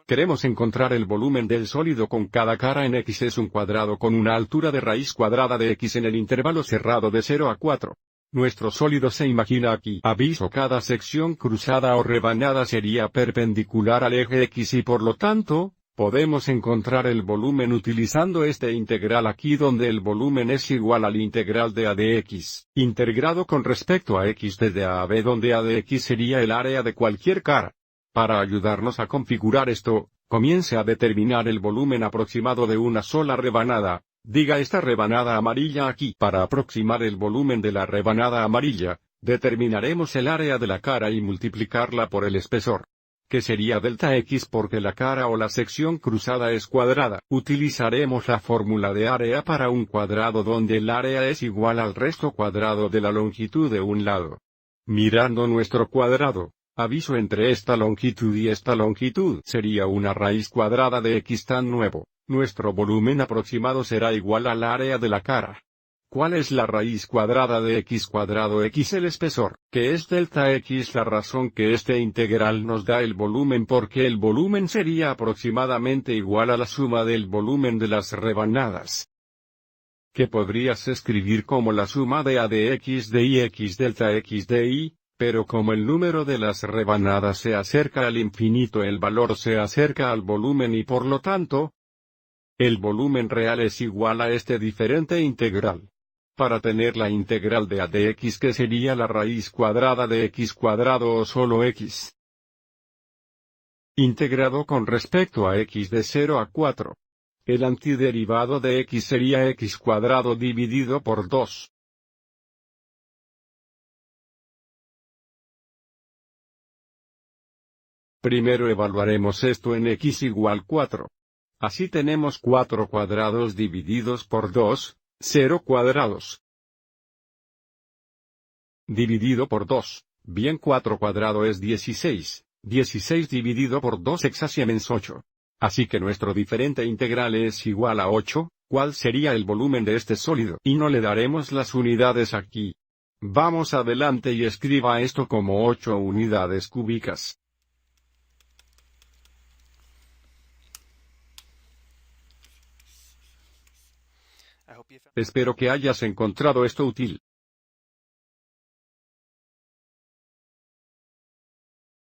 Queremos encontrar el volumen del sólido con cada cara en X es un cuadrado con una altura de raíz cuadrada de X en el intervalo cerrado de 0 a 4. Nuestro sólido se imagina aquí. Aviso: cada sección cruzada o rebanada sería perpendicular al eje X y por lo tanto, podemos encontrar el volumen utilizando este integral aquí donde el volumen es igual al integral de A de X, integrado con respecto a X desde A a B donde A de X sería el área de cualquier cara. Para ayudarnos a configurar esto, comience a determinar el volumen aproximado de una sola rebanada. Diga esta rebanada amarilla aquí. Para aproximar el volumen de la rebanada amarilla, determinaremos el área de la cara y multiplicarla por el espesor, que sería delta X porque la cara o la sección cruzada es cuadrada. Utilizaremos la fórmula de área para un cuadrado donde el área es igual al resto cuadrado de la longitud de un lado. Mirando nuestro cuadrado, aviso: entre esta longitud y esta longitud sería una raíz cuadrada de X tan nuevo. Nuestro volumen aproximado será igual al área de la cara. ¿Cuál es la raíz cuadrada de X cuadrado? X el espesor, que es delta X. La razón que este integral nos da el volumen porque el volumen sería aproximadamente igual a la suma del volumen de las rebanadas, que podrías escribir como la suma de A de X de Y X delta X de Y, pero como el número de las rebanadas se acerca al infinito el valor se acerca al volumen y por lo tanto, el volumen real es igual a este diferente integral. Para tener la integral de A de X que sería la raíz cuadrada de X cuadrado o solo X, integrado con respecto a X de 0 a 4. El antiderivado de X sería X cuadrado dividido por 2. Primero evaluaremos esto en X igual 4. Así tenemos 4 cuadrados divididos por 2, 0 cuadrados. Dividido por 2, bien 4 cuadrado es 16, 16 dividido por 2 exactamente 8. Así que nuestro diferente integral es igual a 8, ¿cuál sería el volumen de este sólido? Y no le daremos las unidades aquí. Vamos adelante y escriba esto como 8 unidades cúbicas. Espero que hayas encontrado esto útil.